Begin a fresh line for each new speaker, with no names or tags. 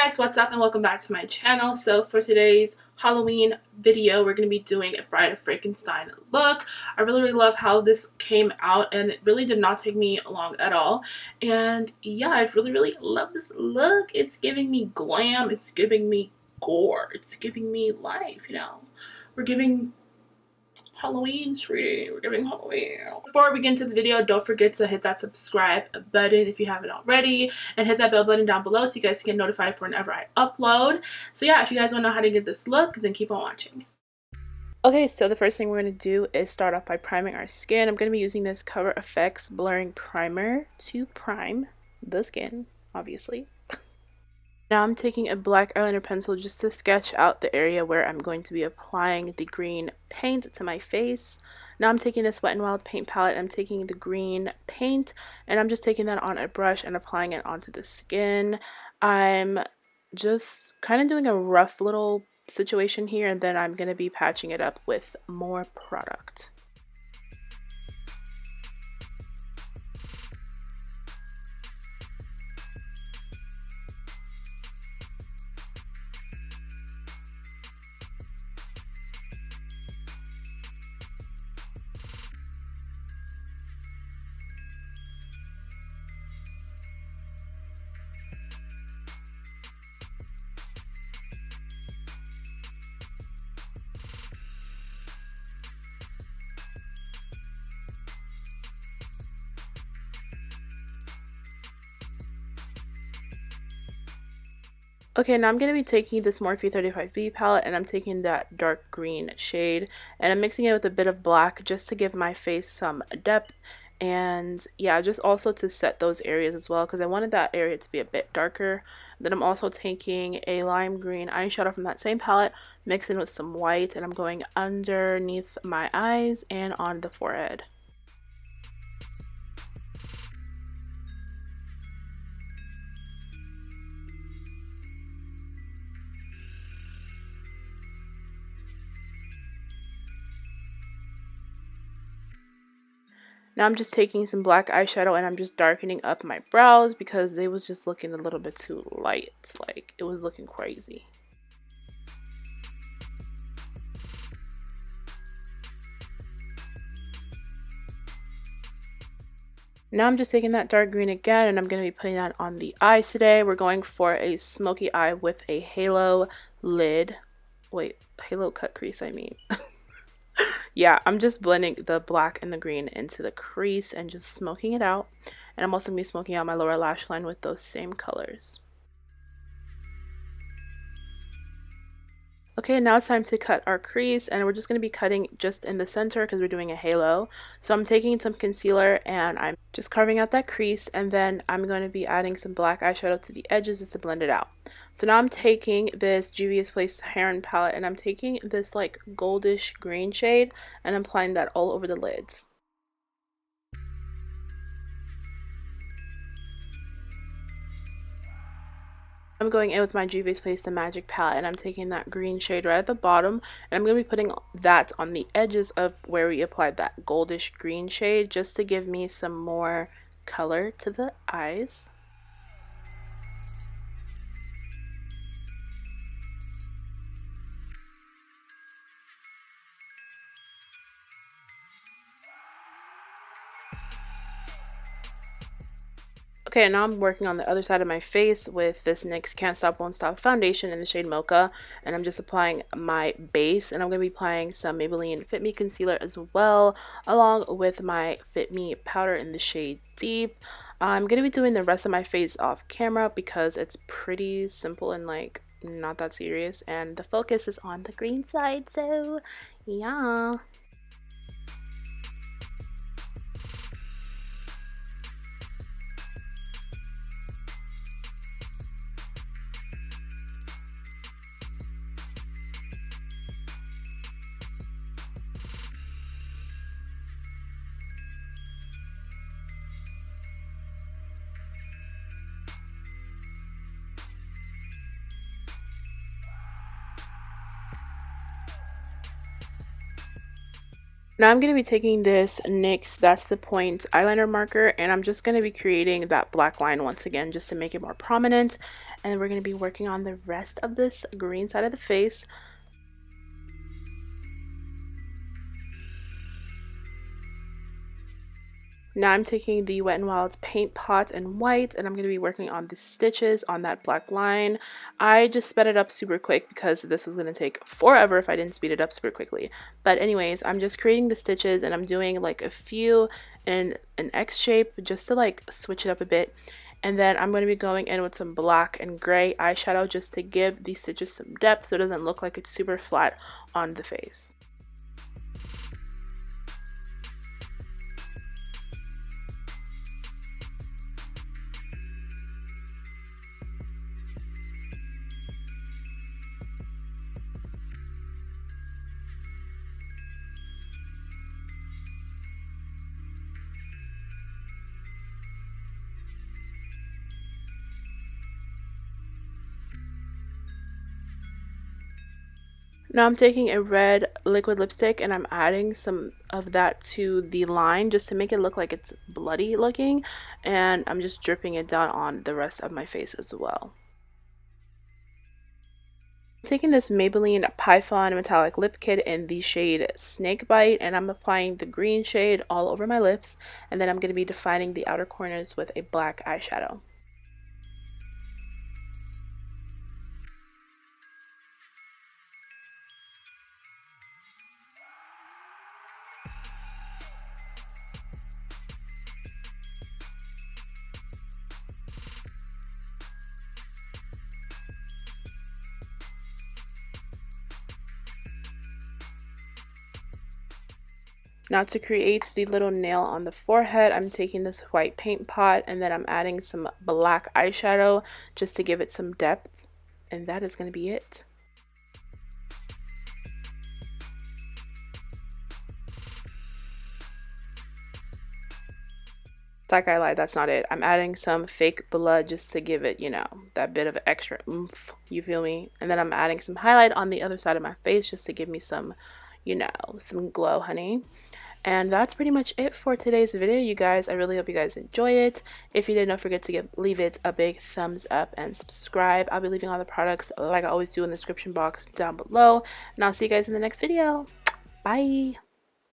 Guys, what's up and welcome back to my channel. So for today's Halloween video, we're going to be doing a Bride of Frankenstein look. I really love how this came out, and it really did not take me long at all. And yeah, I really love this look. It's giving me glam, it's giving me gore, it's giving me life, you know. We're giving Halloween, sweetie. We're giving Halloween. Before we get into the video, don't forget to hit that subscribe button if you haven't already, and hit that bell button down below so you guys can get notified for whenever I upload. So yeah, if you guys want to know how to get this look, then keep on watching. Okay, so the first thing we're going to do is start off by priming our skin. I'm going to be using this Cover FX blurring primer to prime the skin, obviously. Now I'm taking a black eyeliner pencil just to sketch out the area where I'm going to be applying the green paint to my face. Now I'm taking this Wet n Wild paint palette, I'm taking the green paint, and I'm just taking that on a brush and applying it onto the skin. I'm just kind of doing a rough little situation here, and then I'm going to be patching it up with more product. Okay, now I'm going to be taking this Morphe 35B palette, and I'm taking that dark green shade, and I'm mixing it with a bit of black just to give my face some depth, and yeah, just also to set those areas as well, because I wanted that area to be a bit darker. Then I'm also taking a lime green eyeshadow from that same palette, mixing with some white, and I'm going underneath my eyes and on the forehead. Now I'm just taking some black eyeshadow and I'm just darkening up my brows because they was just looking a little bit too light. Like, it was looking crazy. Now I'm just taking that dark green again, and I'm going to be putting that on the eyes today. We're going for a smoky eye with a halo lid. Wait, halo cut crease, I mean. Yeah, I'm just blending the black and the green into the crease and just smoking it out. And I'm also going to be smoking out my lower lash line with those same colors. Okay, now it's time to cut our crease, and we're just going to be cutting just in the center because we're doing a halo. So I'm taking some concealer and I'm just carving out that crease, and then I'm going to be adding some black eyeshadow to the edges just to blend it out. So now I'm taking this Juvia's Saharan palette, and I'm taking this like goldish green shade, and I'm applying that all over the lids. I'm going in with my Juvia's the Magic palette, and I'm taking that green shade right at the bottom, and I'm going to be putting that on the edges of where we applied that goldish green shade just to give me some more color to the eyes. Okay, now I'm working on the other side of my face with this NYX Can't Stop Won't Stop foundation in the shade Mocha, and I'm just applying my base, and I'm going to be applying some Maybelline Fit Me concealer as well, along with my Fit Me powder in the shade Deep. I'm going to be doing the rest of my face off camera because it's pretty simple and like not that serious, and the focus is on the green side, so yeah. Now I'm going to be taking this NYX That's the Point eyeliner marker, and I'm just going to be creating that black line once again just to make it more prominent. and we're going to be working on the rest of this green side of the face. Now I'm taking the Wet n Wild paint pot in white, and I'm going to be working on the stitches on that black line. I just sped it up super quick because this was going to take forever if I didn't speed it up super quickly. But anyways, I'm just creating the stitches, and I'm doing like a few in an X shape just to like switch it up a bit. And then I'm going to be going in with some black and gray eyeshadow just to give these stitches some depth so it doesn't look like it's super flat on the face. Now I'm taking a red liquid lipstick and I'm adding some of that to the line just to make it look like it's bloody looking, and I'm just dripping it down on the rest of my face as well. I'm taking this Maybelline Python metallic lip kit in the shade Snakebite, and I'm applying the green shade all over my lips, and then I'm going to be defining the outer corners with a black eyeshadow. Now to create the little nail on the forehead, I'm taking this white paint pot and then I'm adding some black eyeshadow just to give it some depth, and that is going to be it. Like I lied, that's not it. I'm adding some fake blood just to give it, you know, that bit of extra oomph, you feel me? And then I'm adding some highlight on the other side of my face just to give me some, you know, some glow, honey. And that's pretty much it for today's video, you guys. I really hope you guys enjoy it. If you did, don't forget to leave it a big thumbs up and subscribe. I'll be leaving all the products like I always do in the description box down below. And I'll see you guys in the next video. Bye!